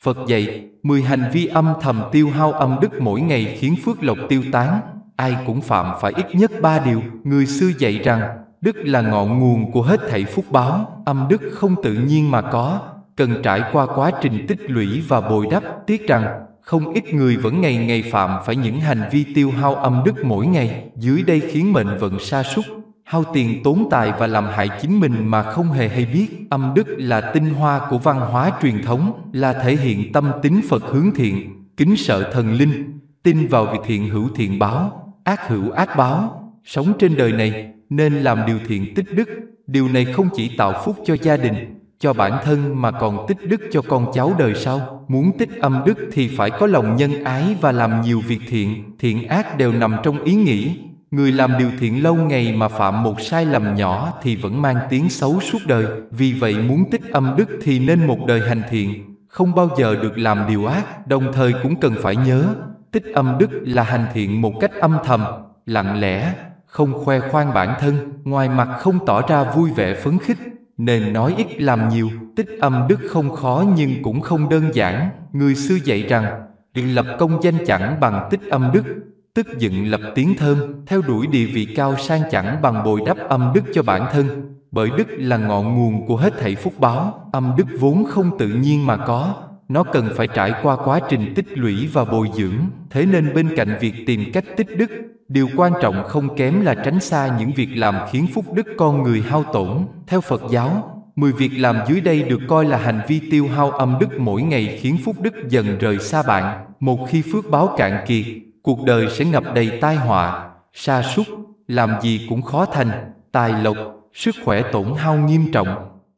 Phật dạy, 10 hành vi âm thầm tiêu hao âm đức mỗi ngày khiến phước lộc tiêu tán. Ai cũng phạm phải ít nhất 3 điều. Người xưa dạy rằng, đức là ngọn nguồn của hết thảy phúc báo. Âm đức không tự nhiên mà có, cần trải qua quá trình tích lũy và bồi đắp. Tiếc rằng, không ít người vẫn ngày ngày phạm phải những hành vi tiêu hao âm đức mỗi ngày. Dưới đây khiến mệnh vận sa sút, hao tiền tốn tài và làm hại chính mình mà không hề hay biết. Âm đức là tinh hoa của văn hóa truyền thống, là thể hiện tâm tín Phật hướng thiện, kính sợ thần linh, tin vào việc thiện hữu thiện báo, ác hữu ác báo. Sống trên đời này, nên làm điều thiện tích đức. Điều này không chỉ tạo phúc cho gia đình, cho bản thân mà còn tích đức cho con cháu đời sau. Muốn tích âm đức thì phải có lòng nhân ái và làm nhiều việc thiện. Thiện ác đều nằm trong ý nghĩ. Người làm điều thiện lâu ngày mà phạm một sai lầm nhỏ thì vẫn mang tiếng xấu suốt đời. Vì vậy muốn tích âm đức thì nên một đời hành thiện, không bao giờ được làm điều ác. Đồng thời cũng cần phải nhớ, tích âm đức là hành thiện một cách âm thầm, lặng lẽ, không khoe khoang bản thân, ngoài mặt không tỏ ra vui vẻ phấn khích, nên nói ít làm nhiều. Tích âm đức không khó nhưng cũng không đơn giản. Người xưa dạy rằng, đừng lập công danh chẳng bằng tích âm đức, tức dựng lập tiếng thơm. Theo đuổi địa vị cao sang chẳng bằng bồi đắp âm đức cho bản thân, bởi đức là ngọn nguồn của hết thảy phúc báo. Âm đức vốn không tự nhiên mà có, nó cần phải trải qua quá trình tích lũy và bồi dưỡng. Thế nên bên cạnh việc tìm cách tích đức, điều quan trọng không kém là tránh xa những việc làm khiến phúc đức con người hao tổn. Theo Phật giáo, 10 việc làm dưới đây được coi là hành vi tiêu hao âm đức mỗi ngày khiến phúc đức dần rời xa bạn. Một khi phước báo cạn kiệt, cuộc đời sẽ ngập đầy tai họa, sa sút, làm gì cũng khó thành, tài lộc, sức khỏe tổn hao nghiêm trọng.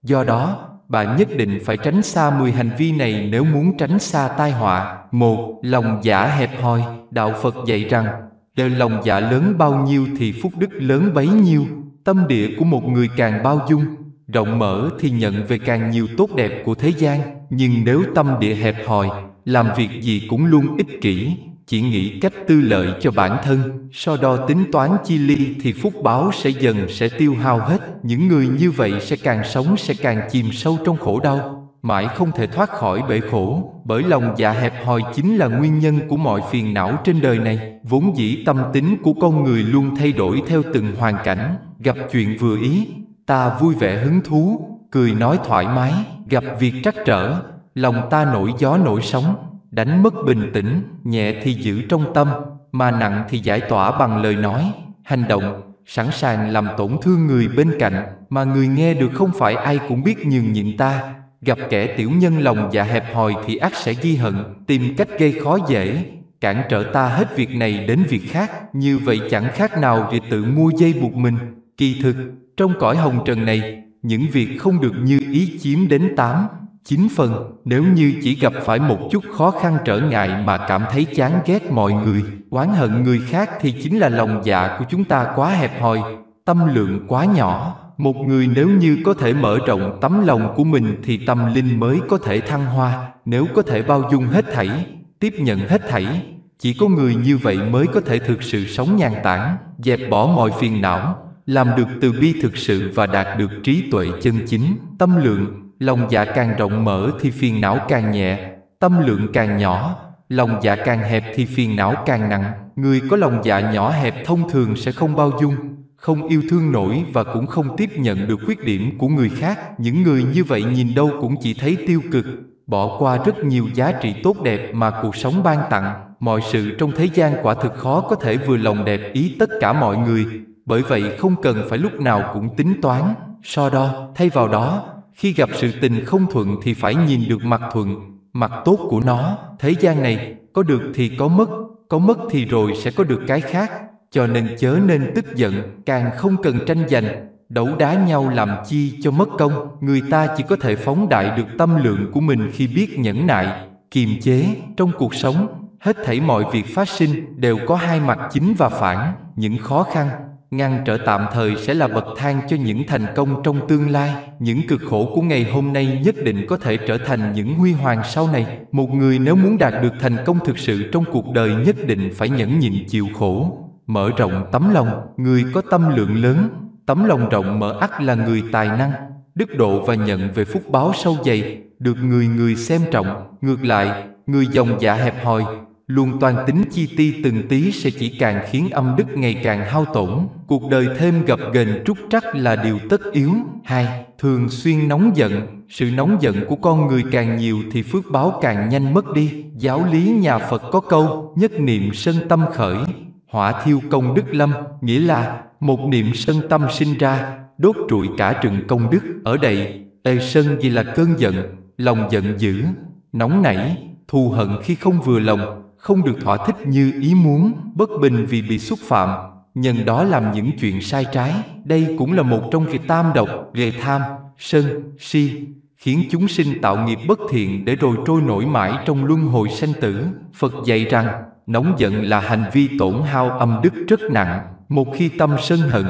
Do đó, bạn nhất định phải tránh xa 10 hành vi này nếu muốn tránh xa tai họa. 1. Lòng dạ hẹp hòi. Đạo Phật dạy rằng, đời lòng dạ lớn bao nhiêu thì phúc đức lớn bấy nhiêu. Tâm địa của một người càng bao dung, rộng mở thì nhận về càng nhiều tốt đẹp của thế gian. Nhưng nếu tâm địa hẹp hòi, làm việc gì cũng luôn ích kỷ, chỉ nghĩ cách tư lợi cho bản thân, so đo tính toán chi ly thì phúc báo sẽ dần tiêu hao hết. Những người như vậy sẽ càng sống sẽ càng chìm sâu trong khổ đau, mãi không thể thoát khỏi bể khổ. Bởi lòng dạ hẹp hòi chính là nguyên nhân của mọi phiền não trên đời này. Vốn dĩ tâm tính của con người luôn thay đổi theo từng hoàn cảnh. Gặp chuyện vừa ý, ta vui vẻ hứng thú, cười nói thoải mái. Gặp việc trắc trở, lòng ta nổi gió nổi sóng, đánh mất bình tĩnh. Nhẹ thì giữ trong tâm, mà nặng thì giải tỏa bằng lời nói, hành động, sẵn sàng làm tổn thương người bên cạnh, mà người nghe được không phải ai cũng biết nhường nhịn ta. Gặp kẻ tiểu nhân lòng dạ hẹp hòi thì ắt sẽ ghi hận, tìm cách gây khó dễ, cản trở ta hết việc này đến việc khác. Như vậy chẳng khác nào việc tự mua dây buộc mình. Kỳ thực, trong cõi hồng trần này, những việc không được như ý chiếm đến 8-9 phần. Nếu như chỉ gặp phải một chút khó khăn trở ngại mà cảm thấy chán ghét mọi người, oán hận người khác thì chính là lòng dạ của chúng ta quá hẹp hòi, tâm lượng quá nhỏ. Một người nếu như có thể mở rộng tấm lòng của mình thì tâm linh mới có thể thăng hoa. Nếu có thể bao dung hết thảy, tiếp nhận hết thảy, chỉ có người như vậy mới có thể thực sự sống nhàn tản, dẹp bỏ mọi phiền não, làm được từ bi thực sự và đạt được trí tuệ chân chính. Tâm lượng, lòng dạ càng rộng mở thì phiền não càng nhẹ, tâm lượng càng nhỏ, lòng dạ càng hẹp thì phiền não càng nặng. Người có lòng dạ nhỏ hẹp thông thường sẽ không bao dung, không yêu thương nổi và cũng không tiếp nhận được khuyết điểm của người khác. Những người như vậy nhìn đâu cũng chỉ thấy tiêu cực, bỏ qua rất nhiều giá trị tốt đẹp mà cuộc sống ban tặng. Mọi sự trong thế gian quả thực khó có thể vừa lòng đẹp ý tất cả mọi người. Bởi vậy không cần phải lúc nào cũng tính toán, so đo. Thay vào đó, khi gặp sự tình không thuận thì phải nhìn được mặt thuận, mặt tốt của nó. Thế gian này, có được thì có mất thì rồi sẽ có được cái khác. Cho nên chớ nên tức giận, càng không cần tranh giành, đấu đá nhau làm chi cho mất công. Người ta chỉ có thể phóng đại được tâm lượng của mình khi biết nhẫn nại, kiềm chế. Trong cuộc sống, hết thảy mọi việc phát sinh đều có hai mặt chính và phản. Những khó khăn, ngăn trở tạm thời sẽ là bậc thang cho những thành công trong tương lai. Những cực khổ của ngày hôm nay nhất định có thể trở thành những huy hoàng sau này. Một người nếu muốn đạt được thành công thực sự trong cuộc đời nhất định phải nhẫn nhịn chịu khổ, mở rộng tấm lòng. Người có tâm lượng lớn, tấm lòng rộng mở ắt là người tài năng. đức độ và nhận về phúc báo sâu dày, được người người xem trọng. Ngược lại, người dòng dạ hẹp hòi, luôn toan tính chi ti từng tí sẽ chỉ càng khiến âm đức ngày càng hao tổn. Cuộc đời thêm gập ghềnh trúc trắc là điều tất yếu. 2. Thường xuyên nóng giận. Sự nóng giận của con người càng nhiều thì phước báo càng nhanh mất đi. Giáo lý nhà Phật có câu, nhất niệm sân tâm khởi, hỏa thiêu công đức lâm, nghĩa là một niệm sân tâm sinh ra, đốt trụi cả rừng công đức. Ở đây, sân vì là cơn giận, lòng giận dữ, nóng nảy, thù hận khi không vừa lòng, không được thỏa thích như ý muốn, bất bình vì bị xúc phạm, nhân đó làm những chuyện sai trái. Đây cũng là một trong việc tam độc, ghê tham, sân, si, khiến chúng sinh tạo nghiệp bất thiện để rồi trôi nổi mãi trong luân hồi sanh tử. Phật dạy rằng, nóng giận là hành vi tổn hao âm đức rất nặng. Một khi tâm sân hận,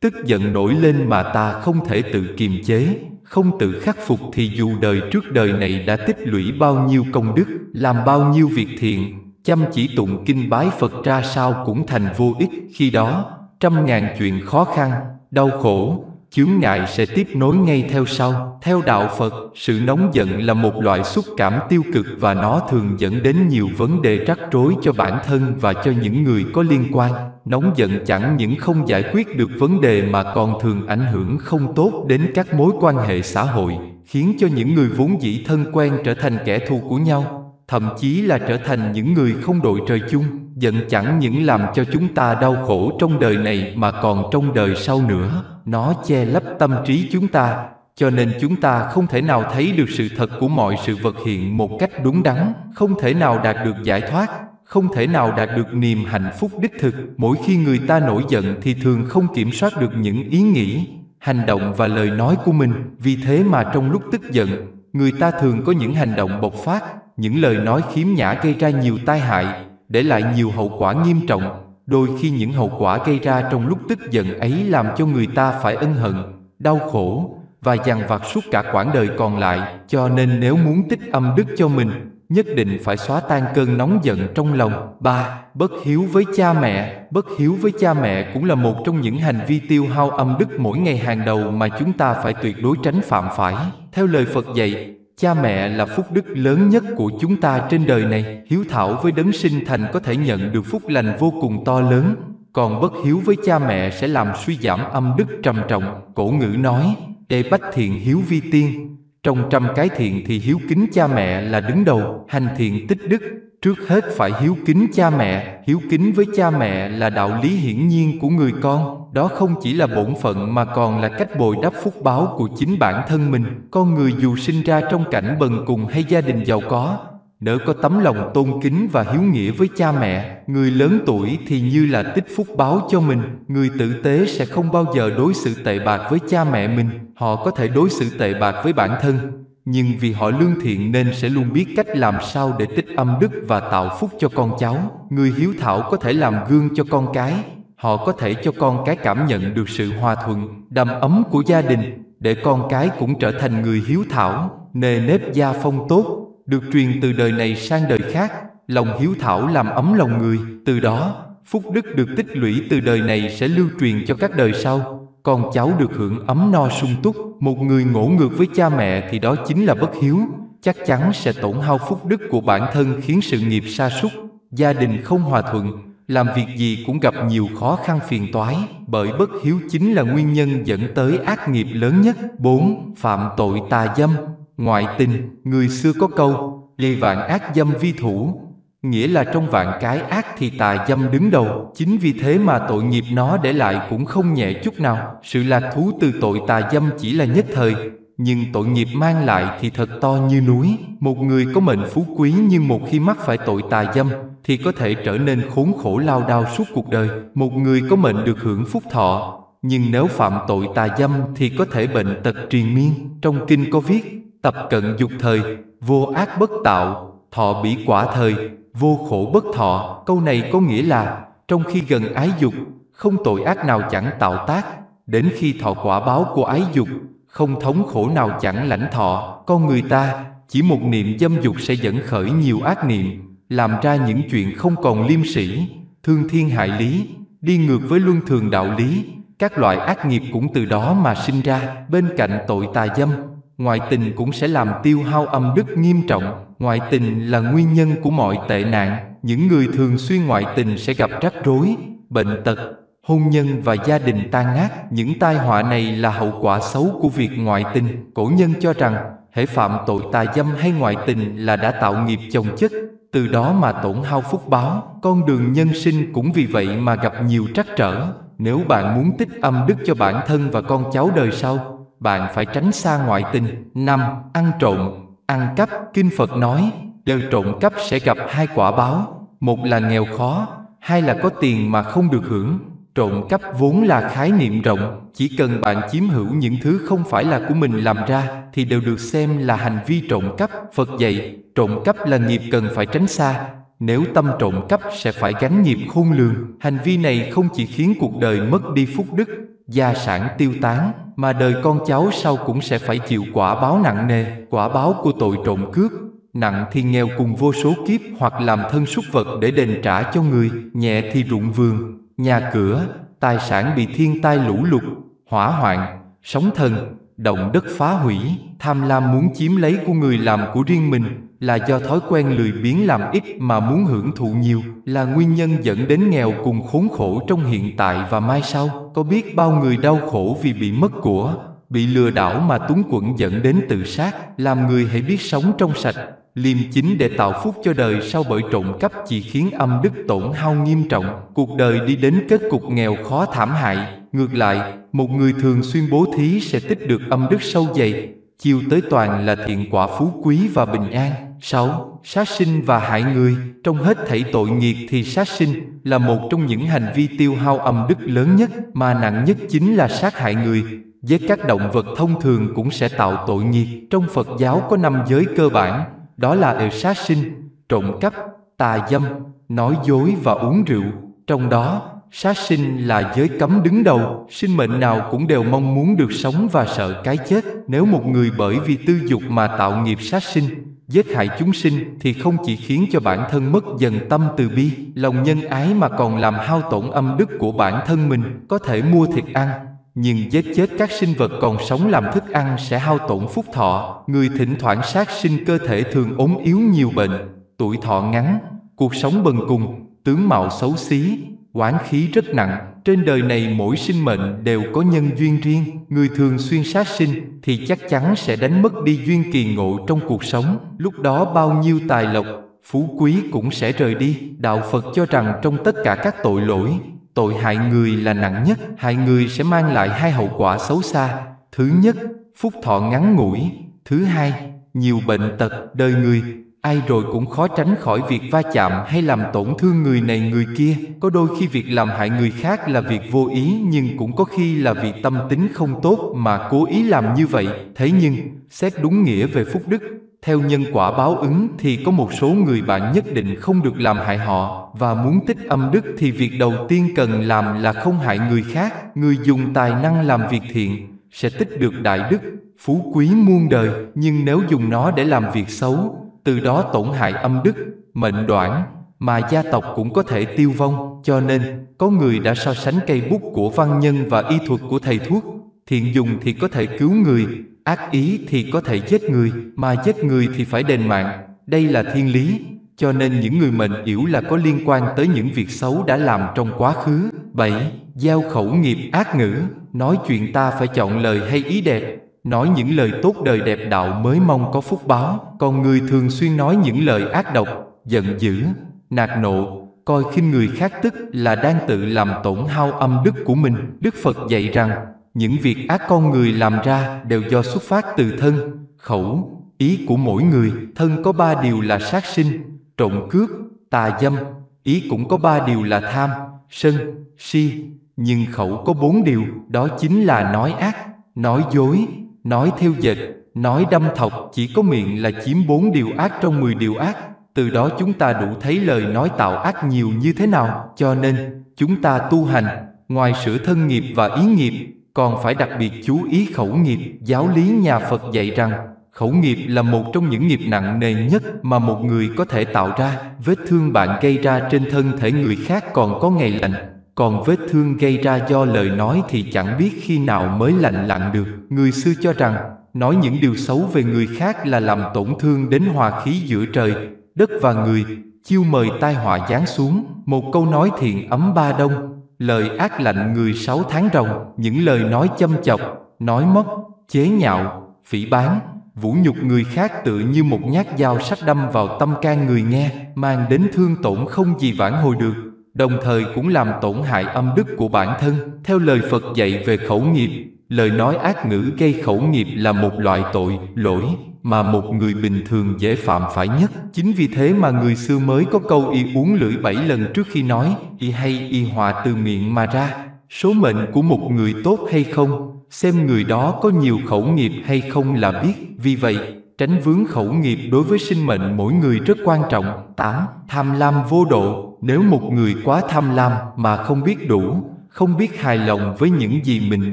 tức giận nổi lên mà ta không thể tự kiềm chế, không tự khắc phục thì dù đời trước đời này đã tích lũy bao nhiêu công đức, làm bao nhiêu việc thiện, chăm chỉ tụng kinh bái Phật ra sao cũng thành vô ích. Khi đó, trăm ngàn chuyện khó khăn, đau khổ, chướng ngại sẽ tiếp nối ngay theo sau. Theo đạo Phật, sự nóng giận là một loại xúc cảm tiêu cực và nó thường dẫn đến nhiều vấn đề rắc rối cho bản thân và cho những người có liên quan. Nóng giận chẳng những không giải quyết được vấn đề mà còn thường ảnh hưởng không tốt đến các mối quan hệ xã hội, khiến cho những người vốn dĩ thân quen trở thành kẻ thù của nhau, thậm chí là trở thành những người không đội trời chung. Giận chẳng những làm cho chúng ta đau khổ trong đời này mà còn trong đời sau nữa. Nó che lấp tâm trí chúng ta, cho nên chúng ta không thể nào thấy được sự thật của mọi sự vật hiện một cách đúng đắn, không thể nào đạt được giải thoát, không thể nào đạt được niềm hạnh phúc đích thực. Mỗi khi người ta nổi giận thì thường không kiểm soát được những ý nghĩ, hành động và lời nói của mình. Vì thế mà trong lúc tức giận, người ta thường có những hành động bộc phát, những lời nói khiếm nhã gây ra nhiều tai hại, để lại nhiều hậu quả nghiêm trọng. Đôi khi những hậu quả gây ra trong lúc tức giận ấy làm cho người ta phải ân hận, đau khổ và dằn vặt suốt cả quãng đời còn lại. Cho nên nếu muốn tích âm đức cho mình, nhất định phải xóa tan cơn nóng giận trong lòng. 3. Bất hiếu với cha mẹ. Bất hiếu với cha mẹ cũng là một trong những hành vi tiêu hao âm đức mỗi ngày hàng đầu mà chúng ta phải tuyệt đối tránh phạm phải. Theo lời Phật dạy, cha mẹ là phúc đức lớn nhất của chúng ta trên đời này. Hiếu thảo với đấng sinh thành có thể nhận được phúc lành vô cùng to lớn, còn bất hiếu với cha mẹ sẽ làm suy giảm âm đức trầm trọng. Cổ ngữ nói, để bách thiện hiếu vi tiên. Trong 100 cái thiện thì hiếu kính cha mẹ là đứng đầu. Hành thiện tích đức, trước hết phải hiếu kính cha mẹ. Hiếu kính với cha mẹ là đạo lý hiển nhiên của người con. Đó không chỉ là bổn phận mà còn là cách bồi đắp phúc báo của chính bản thân mình. Con người dù sinh ra trong cảnh bần cùng hay gia đình giàu có, nếu có tấm lòng tôn kính và hiếu nghĩa với cha mẹ, người lớn tuổi thì như là tích phúc báo cho mình. Người tử tế sẽ không bao giờ đối xử tệ bạc với cha mẹ mình. Họ có thể đối xử tệ bạc với bản thân, nhưng vì họ lương thiện nên sẽ luôn biết cách làm sao để tích âm đức và tạo phúc cho con cháu. Người hiếu thảo có thể làm gương cho con cái. Họ có thể cho con cái cảm nhận được sự hòa thuận, đầm ấm của gia đình, để con cái cũng trở thành người hiếu thảo. Nề nếp gia phong tốt được truyền từ đời này sang đời khác. Lòng hiếu thảo làm ấm lòng người, từ đó phúc đức được tích lũy từ đời này sẽ lưu truyền cho các đời sau. Con cháu được hưởng ấm no sung túc. Một người ngỗ ngược với cha mẹ thì đó chính là bất hiếu, chắc chắn sẽ tổn hao phúc đức của bản thân, khiến sự nghiệp sa sút, gia đình không hòa thuận, làm việc gì cũng gặp nhiều khó khăn phiền toái. Bởi bất hiếu chính là nguyên nhân dẫn tới ác nghiệp lớn nhất. 4. Phạm tội tà dâm, ngoại tình. Người xưa có câu, lì vạn ác dâm vi thủ, nghĩa là trong vạn cái ác thì tà dâm đứng đầu. Chính vì thế mà tội nghiệp nó để lại cũng không nhẹ chút nào. Sự lạc thú từ tội tà dâm chỉ là nhất thời, nhưng tội nghiệp mang lại thì thật to như núi. Một người có mệnh phú quý nhưng một khi mắc phải tội tà dâm thì có thể trở nên khốn khổ lao đao suốt cuộc đời. Một người có mệnh được hưởng phúc thọ, nhưng nếu phạm tội tà dâm thì có thể bệnh tật triền miên. Trong kinh có viết, tập cận dục thời, vô ác bất tạo, thọ bỉ quả thời, vô khổ bất thọ. Câu này có nghĩa là, trong khi gần ái dục, không tội ác nào chẳng tạo tác, đến khi thọ quả báo của ái dục, không thống khổ nào chẳng lãnh thọ. Con người ta, chỉ một niệm dâm dục sẽ dẫn khởi nhiều ác niệm, làm ra những chuyện không còn liêm sỉ, thương thiên hại lý, đi ngược với luân thường đạo lý. các loại ác nghiệp cũng từ đó mà sinh ra. Bên cạnh tội tà dâm, ngoại tình cũng sẽ làm tiêu hao âm đức nghiêm trọng. Ngoại tình là nguyên nhân của mọi tệ nạn. Những người thường xuyên ngoại tình sẽ gặp rắc rối, bệnh tật, hôn nhân và gia đình tan nát. Những tai họa này là hậu quả xấu của việc ngoại tình. Cổ nhân cho rằng, hễ phạm tội tà dâm hay ngoại tình là đã tạo nghiệp chồng chất, từ đó mà tổn hao phúc báo. Con đường nhân sinh cũng vì vậy mà gặp nhiều trắc trở. Nếu bạn muốn tích âm đức cho bản thân và con cháu đời sau, bạn phải tránh xa ngoại tình. 5. Ăn trộm, ăn cắp. Kinh Phật nói, đều trộm cắp sẽ gặp hai quả báo. Một là nghèo khó, hai là có tiền mà không được hưởng. Trộm cắp vốn là khái niệm rộng, chỉ cần bạn chiếm hữu những thứ không phải là của mình làm ra thì đều được xem là hành vi trộm cắp. Phật dạy, trộm cắp là nghiệp cần phải tránh xa. Nếu tâm trộm cắp sẽ phải gánh nghiệp khôn lường. Hành vi này không chỉ khiến cuộc đời mất đi phúc đức, gia sản tiêu tán, mà đời con cháu sau cũng sẽ phải chịu quả báo nặng nề. Quả báo của tội trộm cướp: nặng thì nghèo cùng vô số kiếp hoặc làm thân súc vật để đền trả cho người, nhẹ thì ruộng vườn, nhà cửa, tài sản bị thiên tai lũ lụt, hỏa hoạn, sóng thần, động đất phá hủy. Tham lam muốn chiếm lấy của người làm của riêng mình là do thói quen lười biếng làm ít mà muốn hưởng thụ nhiều, là nguyên nhân dẫn đến nghèo cùng khốn khổ trong hiện tại và mai sau. Có biết bao người đau khổ vì bị mất của, bị lừa đảo mà túng quẫn dẫn đến tự sát. Làm người hãy biết sống trong sạch, liêm chính để tạo phúc cho đời sau, bởi trộm cắp chỉ khiến âm đức tổn hao nghiêm trọng, cuộc đời đi đến kết cục nghèo khó thảm hại. Ngược lại, một người thường xuyên bố thí sẽ tích được âm đức sâu dày, chiêu tới toàn là thiện quả, phú quý và bình an. 6. Sát sinh và hại người. Trong hết thảy tội nghiệt thì sát sinh là một trong những hành vi tiêu hao âm đức lớn nhất, mà nặng nhất chính là sát hại người. Giết các động vật thông thường cũng sẽ tạo tội nghiệt. Trong Phật giáo có 5 giới cơ bản, đó là sát sinh, trộm cắp, tà dâm, nói dối và uống rượu. Trong đó, sát sinh là giới cấm đứng đầu. Sinh mệnh nào cũng đều mong muốn được sống và sợ cái chết. Nếu một người bởi vì tư dục mà tạo nghiệp sát sinh, giết hại chúng sinh, thì không chỉ khiến cho bản thân mất dần tâm từ bi, lòng nhân ái, mà còn làm hao tổn âm đức của bản thân mình. Có thể mua thịt ăn, nhưng giết chết các sinh vật còn sống làm thức ăn sẽ hao tổn phúc thọ. Người thỉnh thoảng sát sinh cơ thể thường ốm yếu nhiều bệnh, tuổi thọ ngắn, cuộc sống bần cùng, tướng mạo xấu xí, oán khí rất nặng. Trên đời này mỗi sinh mệnh đều có nhân duyên riêng. Người thường xuyên sát sinh thì chắc chắn sẽ đánh mất đi duyên kỳ ngộ trong cuộc sống. Lúc đó bao nhiêu tài lộc, phú quý cũng sẽ rời đi. Đạo Phật cho rằng trong tất cả các tội lỗi, tội hại người là nặng nhất. Hại người sẽ mang lại hai hậu quả xấu xa. Thứ nhất, phúc thọ ngắn ngủi. Thứ hai, nhiều bệnh tật. Đời người ai rồi cũng khó tránh khỏi việc va chạm hay làm tổn thương người này người kia. Có đôi khi việc làm hại người khác là việc vô ý, nhưng cũng có khi là vì tâm tính không tốt mà cố ý làm như vậy. Thế nhưng, xét đúng nghĩa về phúc đức, theo nhân quả báo ứng, thì có một số người bạn nhất định không được làm hại họ. Và muốn tích âm đức thì việc đầu tiên cần làm là không hại người khác. Người dùng tài năng làm việc thiện sẽ tích được đại đức, phú quý muôn đời. Nhưng nếu dùng nó để làm việc xấu, từ đó tổn hại âm đức, mệnh đoản, mà gia tộc cũng có thể tiêu vong. Cho nên, có người đã so sánh cây bút của văn nhân và y thuật của thầy thuốc. Thiện dùng thì có thể cứu người, ác ý thì có thể giết người, mà giết người thì phải đền mạng. Đây là thiên lý. Cho nên những người mệnh yểu là có liên quan tới những việc xấu đã làm trong quá khứ. 7. Gieo khẩu nghiệp ác ngữ. Nói chuyện ta phải chọn lời hay ý đẹp, nói những lời tốt đời đẹp đạo mới mong có phúc báo. Còn người thường xuyên nói những lời ác độc, giận dữ, nạt nộ, coi khinh người khác, tức là đang tự làm tổn hao âm đức của mình. Đức Phật dạy rằng, những việc ác con người làm ra đều do xuất phát từ thân, khẩu, ý của mỗi người. Thân có 3 điều là sát sinh, trộm cướp, tà dâm. Ý cũng có 3 điều là tham, sân, si. Nhưng khẩu có 4 điều, đó chính là nói ác, nói dối, nói thêu dệt, nói đâm thọc. Chỉ có miệng là chiếm 4 điều ác trong 10 điều ác. Từ đó chúng ta đủ thấy lời nói tạo ác nhiều như thế nào. Cho nên, chúng ta tu hành, ngoài sửa thân nghiệp và ý nghiệp, còn phải đặc biệt chú ý khẩu nghiệp. Giáo lý nhà Phật dạy rằng, khẩu nghiệp là một trong những nghiệp nặng nề nhất mà một người có thể tạo ra. Vết thương bạn gây ra trên thân thể người khác còn có ngày lành, còn vết thương gây ra do lời nói thì chẳng biết khi nào mới lành lặn được. Người xưa cho rằng, nói những điều xấu về người khác là làm tổn thương đến hòa khí giữa trời, đất và người, chiêu mời tai họa giáng xuống. Một câu nói thiện ấm ba đông, lời ác lạnh người 6 tháng rồng. Những lời nói châm chọc, nói móc, chế nhạo, phỉ báng, vũ nhục người khác tựa như một nhát dao sắc đâm vào tâm can người nghe, mang đến thương tổn không gì vãn hồi được, đồng thời cũng làm tổn hại âm đức của bản thân. Theo lời Phật dạy về khẩu nghiệp, lời nói ác ngữ gây khẩu nghiệp là một loại tội, lỗi mà một người bình thường dễ phạm phải nhất. Chính vì thế mà người xưa mới có câu y uống lưỡi 7 lần trước khi nói, y hay y họa từ miệng mà ra. Số mệnh của một người tốt hay không, xem người đó có nhiều khẩu nghiệp hay không là biết. Vì vậy, tránh vướng khẩu nghiệp đối với sinh mệnh mỗi người rất quan trọng. 8. Tham lam vô độ. Nếu một người quá tham lam mà không biết đủ, không biết hài lòng với những gì mình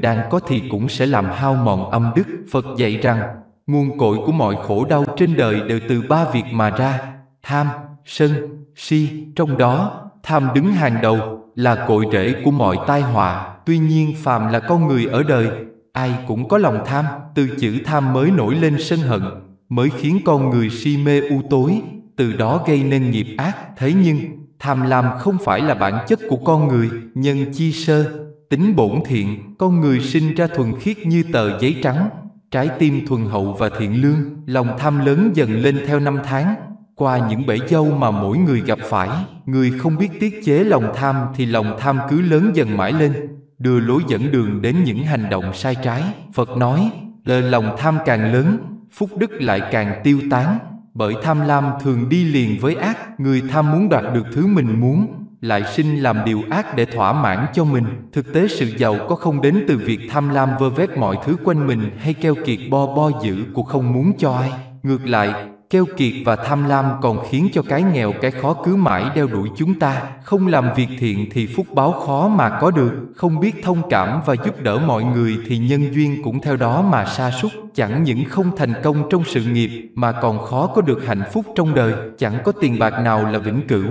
đang có thì cũng sẽ làm hao mòn âm đức. Phật dạy rằng, nguồn cội của mọi khổ đau trên đời đều từ 3 việc mà ra: tham, sân, si. Trong đó, tham đứng hàng đầu, là cội rễ của mọi tai họa. Tuy nhiên phàm là con người ở đời, ai cũng có lòng tham. Từ chữ tham mới nổi lên sân hận, mới khiến con người si mê u tối, từ đó gây nên nghiệp ác. Thế nhưng, tham lam không phải là bản chất của con người. Nhân chi sơ, tính bổn thiện. Con người sinh ra thuần khiết như tờ giấy trắng, trái tim thuần hậu và thiện lương. Lòng tham lớn dần lên theo năm tháng, qua những bể dâu mà mỗi người gặp phải. Người không biết tiết chế lòng tham thì lòng tham cứ lớn dần mãi lên, đưa lối dẫn đường đến những hành động sai trái. Phật nói, lòng tham càng lớn, phúc đức lại càng tiêu tán. Bởi tham lam thường đi liền với ác. Người tham muốn đoạt được thứ mình muốn, lại sinh làm điều ác để thỏa mãn cho mình. Thực tế sự giàu có không đến từ việc tham lam vơ vét mọi thứ quanh mình hay keo kiệt bo giữ của không muốn cho ai. Ngược lại, keo kiệt và tham lam còn khiến cho cái nghèo cái khó cứ mãi đeo đuổi chúng ta. Không làm việc thiện thì phúc báo khó mà có được. Không biết thông cảm và giúp đỡ mọi người thì nhân duyên cũng theo đó mà sa sút. Chẳng những không thành công trong sự nghiệp mà còn khó có được hạnh phúc trong đời. Chẳng có tiền bạc nào là vĩnh cửu.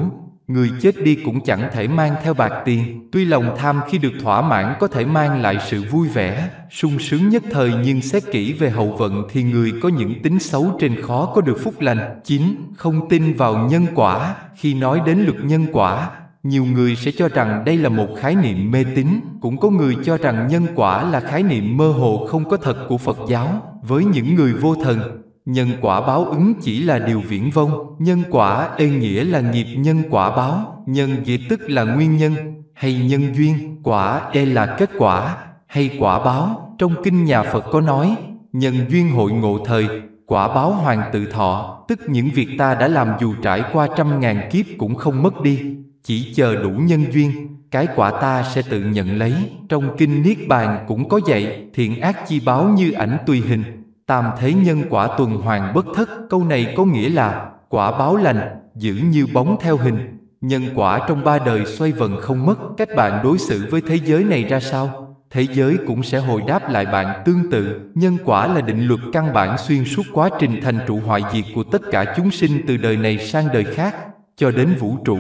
Người chết đi cũng chẳng thể mang theo bạc tiền. Tuy lòng tham khi được thỏa mãn có thể mang lại sự vui vẻ, sung sướng nhất thời, nhưng xét kỹ về hậu vận thì người có những tính xấu trên khó có được phúc lành. 9. Không tin vào nhân quả. Khi nói đến luật nhân quả, nhiều người sẽ cho rằng đây là một khái niệm mê tín. Cũng có người cho rằng nhân quả là khái niệm mơ hồ không có thật của Phật giáo. Với những người vô thần, nhân quả báo ứng chỉ là điều viển vông. Nhân quả nghĩa là nghiệp nhân quả báo. Nhân nghĩa tức là nguyên nhân hay nhân duyên, quả là kết quả hay quả báo. Trong kinh nhà Phật có nói, nhân duyên hội ngộ thời, quả báo hoàn tự thọ. Tức những việc ta đã làm dù trải qua 100.000 kiếp cũng không mất đi, chỉ chờ đủ nhân duyên, cái quả ta sẽ tự nhận lấy. Trong kinh Niết Bàn cũng có dạy, thiện ác chi báo như ảnh tùy hình, tam thế nhân quả tuần hoàn bất thất. Câu này có nghĩa là quả báo lành giữ như bóng theo hình, nhân quả trong 3 đời xoay vần không mất. Cách bạn đối xử với thế giới này ra sao, thế giới cũng sẽ hồi đáp lại bạn tương tự. Nhân quả là định luật căn bản xuyên suốt quá trình thành trụ hoại diệt của tất cả chúng sinh từ đời này sang đời khác, cho đến vũ trụ.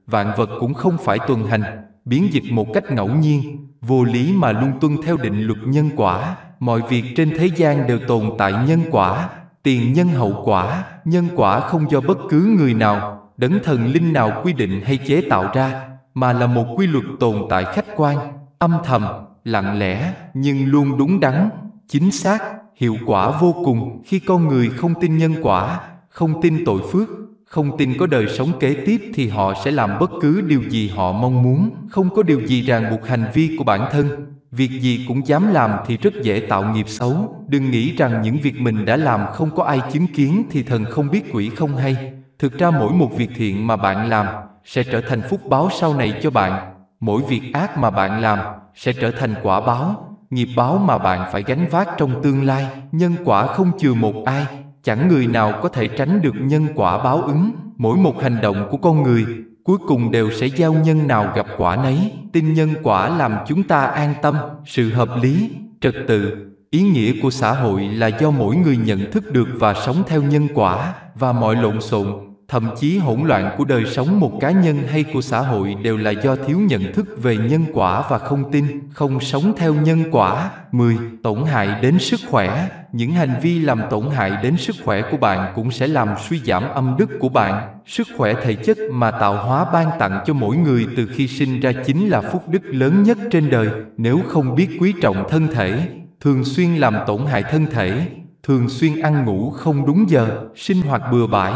Vạn vật cũng không phải tuần hành, biến dịch một cách ngẫu nhiên, vô lý mà luôn tuân theo định luật nhân quả. Mọi việc trên thế gian đều tồn tại nhân quả, tiền nhân hậu quả. Nhân quả không do bất cứ người nào, đấng thần linh nào quy định hay chế tạo ra, mà là một quy luật tồn tại khách quan, âm thầm, lặng lẽ, nhưng luôn đúng đắn, chính xác, hiệu quả vô cùng. Khi con người không tin nhân quả, không tin tội phước, không tin có đời sống kế tiếp thì họ sẽ làm bất cứ điều gì họ mong muốn. Không có điều gì ràng buộc hành vi của bản thân, việc gì cũng dám làm thì rất dễ tạo nghiệp xấu. Đừng nghĩ rằng những việc mình đã làm không có ai chứng kiến thì thần không biết quỷ không hay. Thực ra mỗi một việc thiện mà bạn làm sẽ trở thành phúc báo sau này cho bạn. Mỗi việc ác mà bạn làm sẽ trở thành quả báo, nghiệp báo mà bạn phải gánh vác trong tương lai. Nhân quả không chừa một ai, chẳng người nào có thể tránh được nhân quả báo ứng. Mỗi một hành động của con người cuối cùng đều sẽ gieo nhân nào gặp quả nấy. Tin nhân quả làm chúng ta an tâm. Sự hợp lý, trật tự, ý nghĩa của xã hội là do mỗi người nhận thức được và sống theo nhân quả. Và mọi lộn xộn, Thậm chí hỗn loạn của đời sống một cá nhân hay của xã hội đều là do thiếu nhận thức về nhân quả và không tin, không sống theo nhân quả. 10. Tổn hại đến sức khỏe. Những hành vi làm tổn hại đến sức khỏe của bạn cũng sẽ làm suy giảm âm đức của bạn. Sức khỏe thể chất mà tạo hóa ban tặng cho mỗi người từ khi sinh ra chính là phúc đức lớn nhất trên đời. Nếu không biết quý trọng thân thể, thường xuyên làm tổn hại thân thể, thường xuyên ăn ngủ không đúng giờ, sinh hoạt bừa bãi,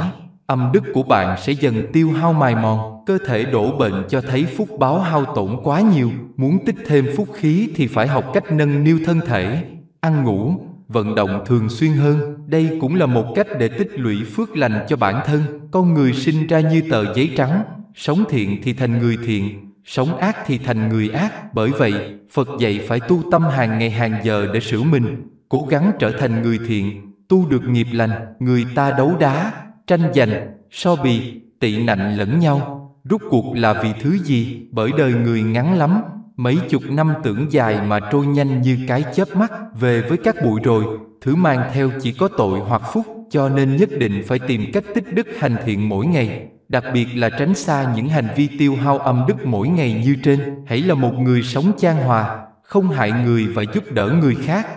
âm đức của bạn sẽ dần tiêu hao mài mòn, cơ thể đổ bệnh cho thấy phúc báo hao tổn quá nhiều. Muốn tích thêm phúc khí thì phải học cách nâng niu thân thể, ăn ngủ, vận động thường xuyên hơn. Đây cũng là một cách để tích lũy phước lành cho bản thân. Con người sinh ra như tờ giấy trắng, sống thiện thì thành người thiện, sống ác thì thành người ác. Bởi vậy, Phật dạy phải tu tâm hàng ngày hàng giờ để sửa mình, cố gắng trở thành người thiện, tu được nghiệp lành. Người ta đấu đá, tranh giành, so bì, tị nạnh lẫn nhau, rốt cuộc là vì thứ gì? Bởi đời người ngắn lắm, mấy chục năm tưởng dài mà trôi nhanh như cái chớp mắt. Về với các bụi rồi, thứ mang theo chỉ có tội hoặc phúc, cho nên nhất định phải tìm cách tích đức hành thiện mỗi ngày, đặc biệt là tránh xa những hành vi tiêu hao âm đức mỗi ngày như trên. Hãy là một người sống chan hòa, không hại người và giúp đỡ người khác.